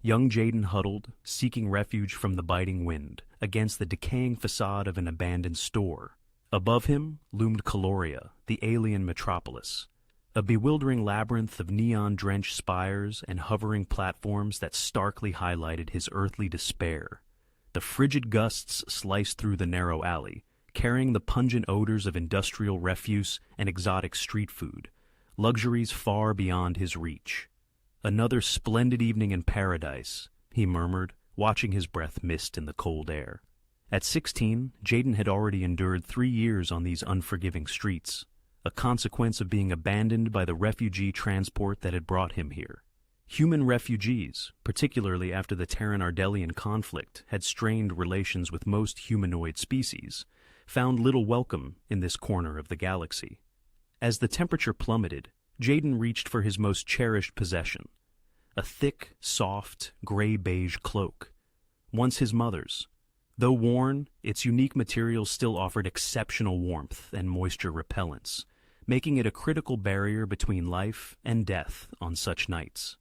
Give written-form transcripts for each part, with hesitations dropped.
Young Jaden huddled, seeking refuge from the biting wind, against the decaying facade of an abandoned store. Above him loomed Caloria, the alien Metropolis, a bewildering labyrinth of neon-drenched spires and hovering platforms that starkly highlighted his earthly despair. The frigid gusts sliced through the narrow alley, carrying the pungent odors of industrial refuse and exotic street food, luxuries far beyond his reach. "Another splendid evening in paradise," he murmured, watching his breath mist in the cold air. At 16, Jaden had already endured 3 years on these unforgiving streets, a consequence of being abandoned by the refugee transport that had brought him here. Human refugees, particularly after the Terran-Ardellian conflict had strained relations with most humanoid species, found little welcome in this corner of the galaxy. As the temperature plummeted, Jaden reached for his most cherished possession, a thick, soft, gray-beige cloak. Once his mother's. Though worn, its unique materials still offered exceptional warmth and moisture repellence, making it a critical barrier between life and death on such nights.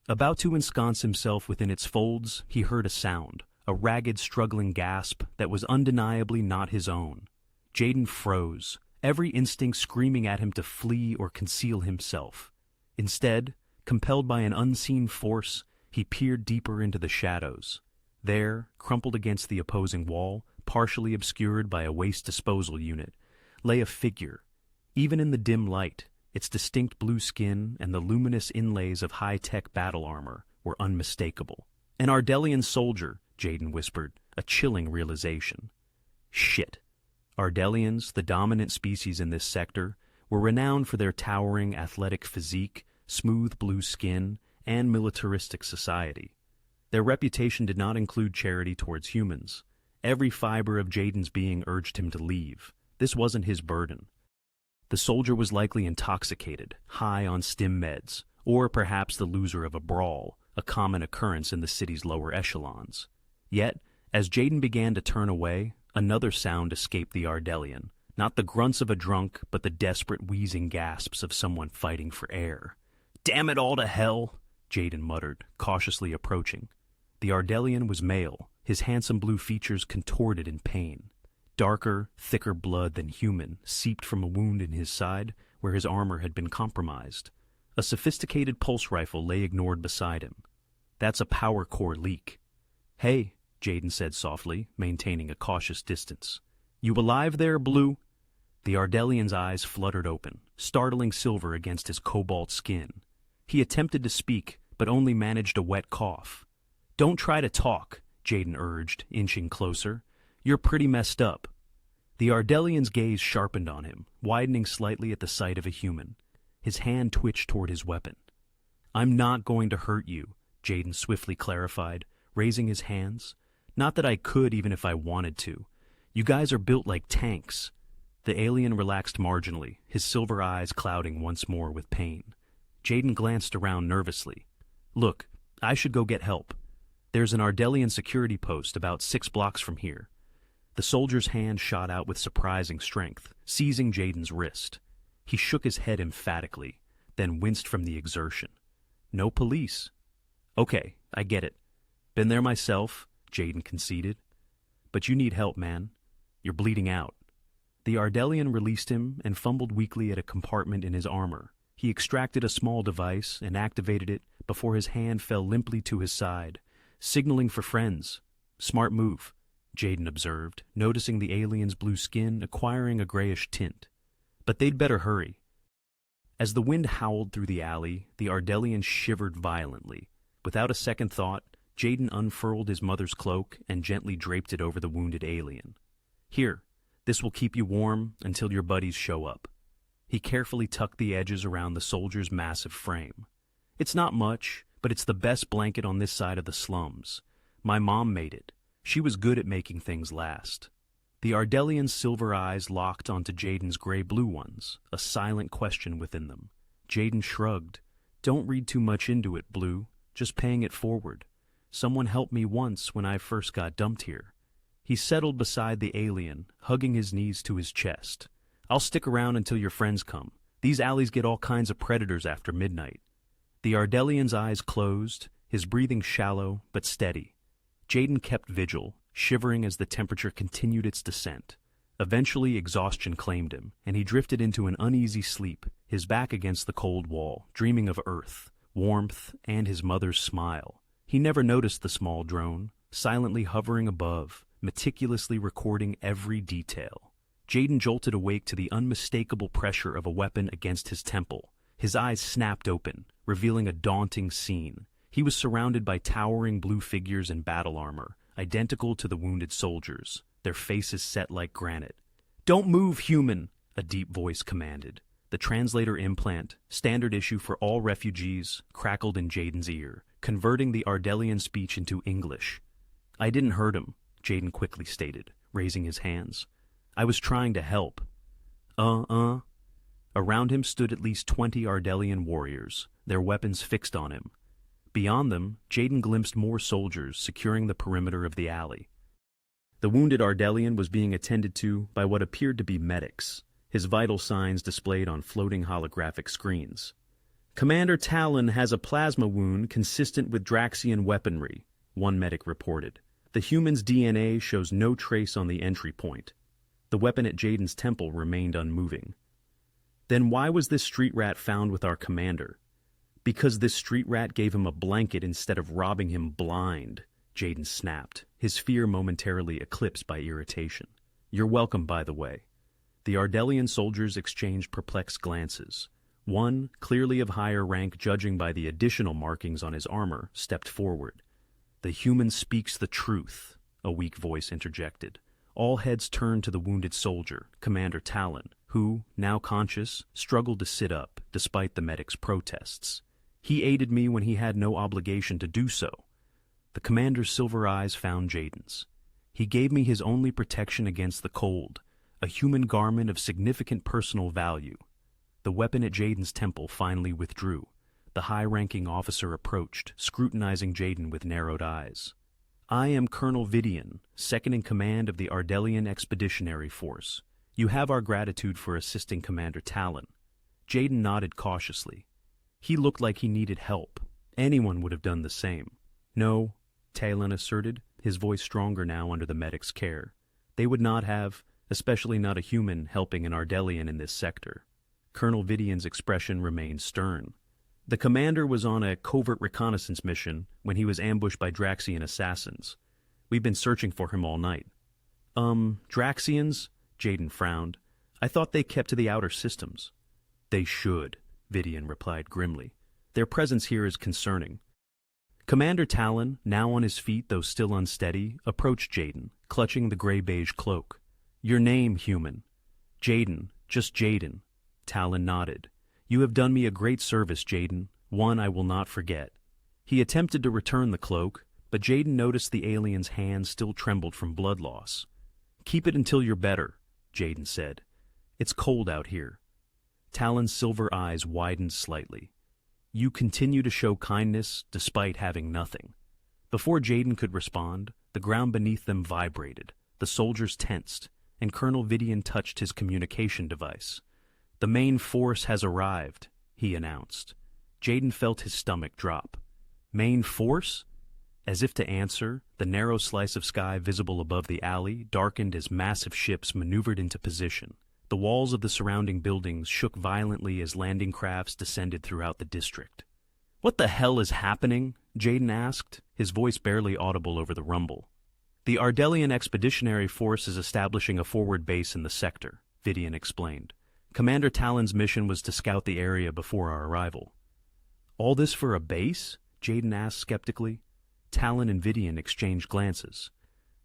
About to ensconce himself within its folds, he heard a sound, a ragged, struggling gasp that was undeniably not his own. Jaden froze, every instinct screaming at him to flee or conceal himself. Instead, compelled by an unseen force, he peered deeper into the shadows. There, crumpled against the opposing wall, partially obscured by a waste disposal unit, lay a figure. Even in the dim light, its distinct blue skin and the luminous inlays of high-tech battle armor were unmistakable. An Ardellian soldier, Jaden whispered, a chilling realization. Shit. Ardellians, the dominant species in this sector, were renowned for their towering athletic physique, smooth blue skin, and militaristic society. Their reputation did not include charity towards humans. Every fiber of Jaden's being urged him to leave. This wasn't his burden. The soldier was likely intoxicated, high on stim meds, or perhaps the loser of a brawl, a common occurrence in the city's lower echelons. Yet, as Jaden began to turn away, another sound escaped the Ardellian, not the grunts of a drunk, but the desperate wheezing gasps of someone fighting for air. "Damn it all to hell," Jaden muttered, cautiously approaching. The Ardellian was male, his handsome blue features contorted in pain. Darker, thicker blood than human seeped from a wound in his side where his armor had been compromised. A sophisticated pulse rifle lay ignored beside him. "That's a power core leak." "Hey," Jaden said softly, maintaining a cautious distance. "You alive there, Blue?" The Ardellian's eyes fluttered open, startling silver against his cobalt skin. He attempted to speak, but only managed a wet cough. "Don't try to talk," Jaden urged, inching closer. "You're pretty messed up." The Ardellian's gaze sharpened on him, widening slightly at the sight of a human. His hand twitched toward his weapon. "I'm not going to hurt you," Jaden swiftly clarified, raising his hands. "Not that I could even if I wanted to. You guys are built like tanks." The alien relaxed marginally, his silver eyes clouding once more with pain. Jaden glanced around nervously. "Look, I should go get help. There's an Ardellian security post about 6 blocks from here." The soldier's hand shot out with surprising strength, seizing Jaden's wrist. He shook his head emphatically, then winced from the exertion. "No police." "Okay, I get it. Been there myself," Jaden conceded. "But you need help, man. You're bleeding out." The Ardellian released him and fumbled weakly at a compartment in his armor. He extracted a small device and activated it before his hand fell limply to his side, signaling for friends. "Smart move," Jaden observed, noticing the alien's blue skin acquiring a grayish tint. "But they'd better hurry." As the wind howled through the alley, the Ardellian shivered violently. Without a second thought, Jaden unfurled his mother's cloak and gently draped it over the wounded alien. "Here, this will keep you warm until your buddies show up." He carefully tucked the edges around the soldier's massive frame. "It's not much, but it's the best blanket on this side of the slums. My mom made it. She was good at making things last." The Ardellian's silver eyes locked onto Jaden's gray-blue ones, a silent question within them. Jaden shrugged. "Don't read too much into it, Blue. Just paying it forward. Someone helped me once when I first got dumped here." He settled beside the alien, hugging his knees to his chest. "I'll stick around until your friends come. These alleys get all kinds of predators after midnight." The Ardellian's eyes closed, his breathing shallow but steady. Jaden kept vigil, shivering as the temperature continued its descent. Eventually, exhaustion claimed him, and he drifted into an uneasy sleep, his back against the cold wall, dreaming of Earth, warmth, and his mother's smile. He never noticed the small drone, silently hovering above, meticulously recording every detail. Jaden jolted awake to the unmistakable pressure of a weapon against his temple. His eyes snapped open, revealing a daunting scene. He was surrounded by towering blue figures in battle armor, identical to the wounded soldiers, their faces set like granite. "Don't move, human!" a deep voice commanded. The translator implant, standard issue for all refugees, crackled in Jaden's ear, converting the Ardellian speech into English. "I didn't hurt him," Jaden quickly stated, raising his hands. "I was trying to help." Around him stood at least 20 Ardellian warriors, their weapons fixed on him. Beyond them, Jaden glimpsed more soldiers securing the perimeter of the alley. The wounded Ardellian was being attended to by what appeared to be medics, his vital signs displayed on floating holographic screens. "Commander Talon has a plasma wound consistent with Draxian weaponry," one medic reported. "The human's DNA shows no trace on the entry point." The weapon at Jaden's temple remained unmoving. "Then why was this street rat found with our commander?" "Because this street rat gave him a blanket instead of robbing him blind," Jaden snapped, his fear momentarily eclipsed by irritation. "You're welcome, by the way." The Ardellian soldiers exchanged perplexed glances. One, clearly of higher rank judging by the additional markings on his armor, stepped forward. "The human speaks the truth," a weak voice interjected. All heads turned to the wounded soldier, Commander Talon, who, now conscious, struggled to sit up, despite the medic's protests. "He aided me when he had no obligation to do so." The commander's silver eyes found Jaden's. "He gave me his only protection against the cold, a human garment of significant personal value." The weapon at Jaden's temple finally withdrew. The high-ranking officer approached, scrutinizing Jaden with narrowed eyes. "I am Colonel Vidian, second in command of the Ardellian Expeditionary Force. You have our gratitude for assisting Commander Talon." Jaden nodded cautiously. He looked like he needed help. Anyone would have done the same. "No," Talon asserted, his voice stronger now under the medic's care. "They would not have, especially not a human helping an Ardellian in this sector." Colonel Vidian's expression remained stern. "The commander was on a covert reconnaissance mission when he was ambushed by Draxian assassins. We've been searching for him all night." Draxians?" Jaden frowned. "I thought they kept to the outer systems." "They should," Vidian replied grimly. "Their presence here is concerning." Commander Talon, now on his feet though still unsteady, approached Jaden, clutching the gray-beige cloak. "Your name, human?" "Jaden, just Jaden." Talon nodded. "You have done me a great service, Jaden, one I will not forget." He attempted to return the cloak, but Jaden noticed the alien's hand still trembled from blood loss. "Keep it until you're better," Jaden said. "It's cold out here." Talon's silver eyes widened slightly. "You continue to show kindness despite having nothing." Before Jaden could respond, the ground beneath them vibrated, the soldiers tensed, and Colonel Vidian touched his communication device. "The main force has arrived," he announced. Jaden felt his stomach drop. "Main force?" As if to answer, the narrow slice of sky visible above the alley darkened as massive ships maneuvered into position. The walls of the surrounding buildings shook violently as landing crafts descended throughout the district. "What the hell is happening?" Jaden asked, his voice barely audible over the rumble. "The Ardellian Expeditionary Force is establishing a forward base in the sector," Vidian explained. "Commander Talon's mission was to scout the area before our arrival." "All this for a base?" Jaden asked skeptically. Talon and Vidian exchanged glances.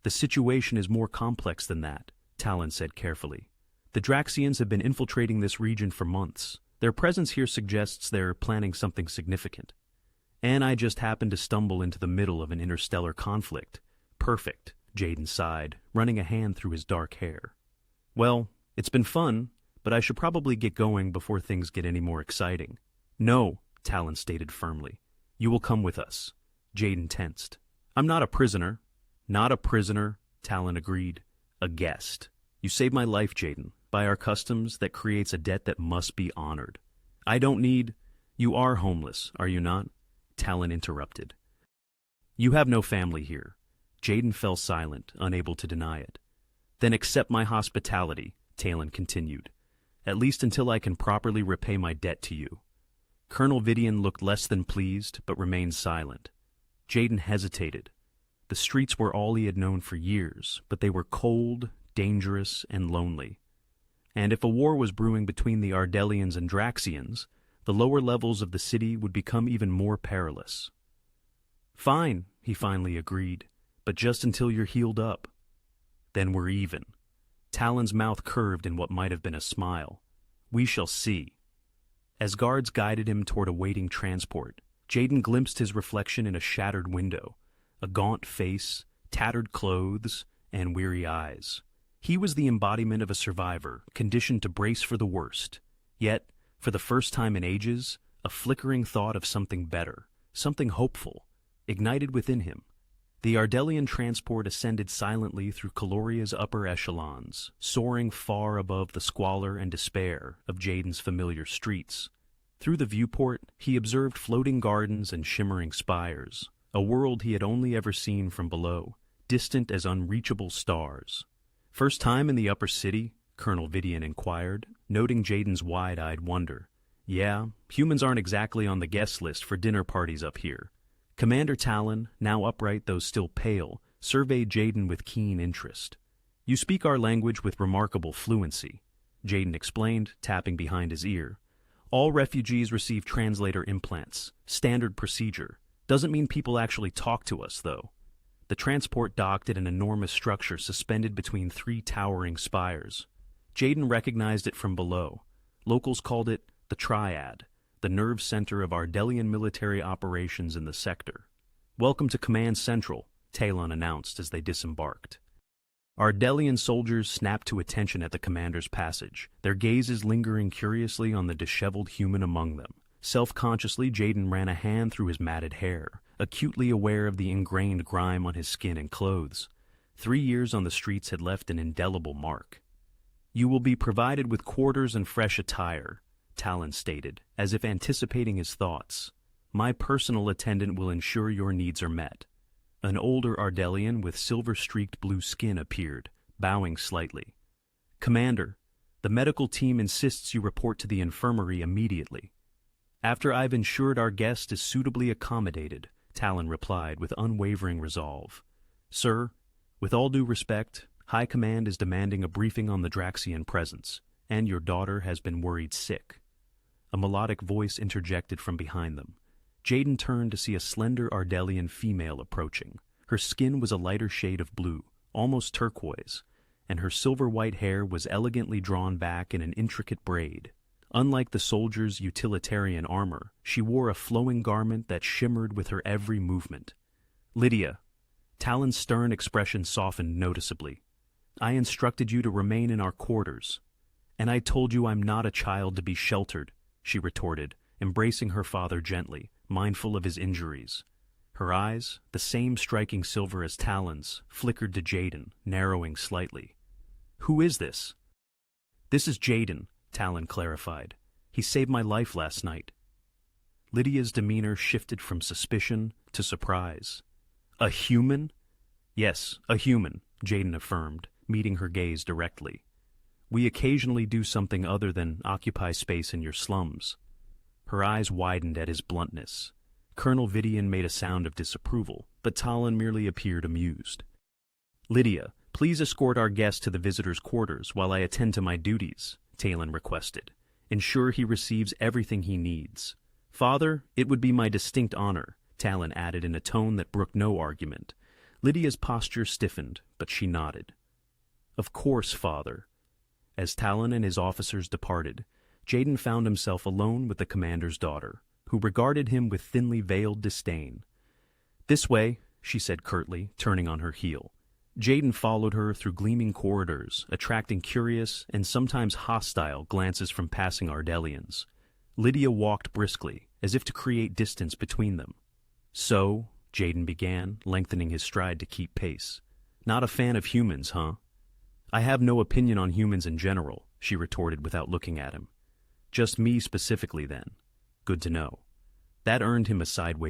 "The situation is more complex than that," Talon said carefully. "The Draxians have been infiltrating this region for months. Their presence here suggests they're planning something significant. And I just happened to stumble into the middle of an interstellar conflict. Perfect," Jaden sighed, running a hand through his dark hair. "Well, it's been fun, but I should probably get going before things get any more exciting." "No," Talon stated firmly. "You will come with us." Jaden tensed. "I'm not a prisoner." "Not a prisoner," Talon agreed. "A guest. You saved my life, Jaden. By our customs, that creates a debt that must be honored." "I don't need—" "You are homeless, are you not?" Talon interrupted. You have no family here. Jaden fell silent, unable to deny it. Then accept my hospitality, Talon continued, at least until I can properly repay my debt to you. Colonel Vidian looked less than pleased, but remained silent. Jaden hesitated. The streets were all he had known for years, but they were cold, dangerous, and lonely. And if a war was brewing between the Ardellians and Draxians, the lower levels of the city would become even more perilous. Fine, he finally agreed, but just until you're healed up. Then we're even. Talon's mouth curved in what might have been a smile. We shall see. As guards guided him toward a waiting transport, Jaden glimpsed his reflection in a shattered window, a gaunt face, tattered clothes, and weary eyes. He was the embodiment of a survivor, conditioned to brace for the worst. Yet, for the first time in ages, a flickering thought of something better, something hopeful, ignited within him. The Ardellian transport ascended silently through Caloria's upper echelons, soaring far above the squalor and despair of Jaden's familiar streets. Through the viewport, he observed floating gardens and shimmering spires, a world he had only ever seen from below, distant as unreachable stars. First time in the upper city? Colonel Vidian inquired, noting Jaden's wide-eyed wonder. Yeah, humans aren't exactly on the guest list for dinner parties up here. Commander Talon, now upright though still pale, surveyed Jaden with keen interest. You speak our language with remarkable fluency, Jaden explained, tapping behind his ear. All refugees receive translator implants. Standard procedure. Doesn't mean people actually talk to us, though. The transport docked at an enormous structure suspended between three towering spires. Jaden recognized it from below. Locals called it the Triad, the nerve center of Ardellian military operations in the sector. Welcome to Command Central, Talon announced as they disembarked. Ardellian soldiers snapped to attention at the commander's passage, their gazes lingering curiously on the disheveled human among them. Self-consciously, Jaden ran a hand through his matted hair, acutely aware of the ingrained grime on his skin and clothes. 3 years on the streets had left an indelible mark. You will be provided with quarters and fresh attire, Talon stated, as if anticipating his thoughts. My personal attendant will ensure your needs are met. An older Ardellian with silver-streaked blue skin appeared, bowing slightly. Commander, the medical team insists you report to the infirmary immediately. After I've ensured our guest is suitably accommodated, Talon replied with unwavering resolve. Sir, with all due respect, High Command is demanding a briefing on the Draxian presence, and your daughter has been worried sick. A melodic voice interjected from behind them. Jaden turned to see a slender Ardellian female approaching. Her skin was a lighter shade of blue, almost turquoise, and her silver-white hair was elegantly drawn back in an intricate braid. Unlike the soldier's utilitarian armor, she wore a flowing garment that shimmered with her every movement. Lydia. Talon's stern expression softened noticeably. I instructed you to remain in our quarters. And I told you I'm not a child to be sheltered, she retorted, embracing her father gently, mindful of his injuries. Her eyes, the same striking silver as Talon's, flickered to Jaden, narrowing slightly. Who is this? This is Jaden, Talon clarified. He saved my life last night. Lydia's demeanor shifted from suspicion to surprise. A human? Yes, a human, Jaden affirmed, meeting her gaze directly. We occasionally do something other than occupy space in your slums. Her eyes widened at his bluntness. Colonel Vidian made a sound of disapproval, but Talon merely appeared amused. Lydia, please escort our guest to the visitor's quarters while I attend to my duties, Talon requested. Ensure he receives everything he needs. Father, it would be my distinct honor, Talon added in a tone that brooked no argument. Lydia's posture stiffened, but she nodded. Of course, Father. As Talon and his officers departed, Jaden found himself alone with the commander's daughter, who regarded him with thinly veiled disdain. This way, she said curtly, turning on her heel. Jaden followed her through gleaming corridors, attracting curious and sometimes hostile glances from passing Ardellians. Lydia walked briskly, as if to create distance between them. So, Jaden began, lengthening his stride to keep pace. Not a fan of humans, huh? I have no opinion on humans in general, she retorted without looking at him. Just me specifically, then. Good to know. That earned him a sideways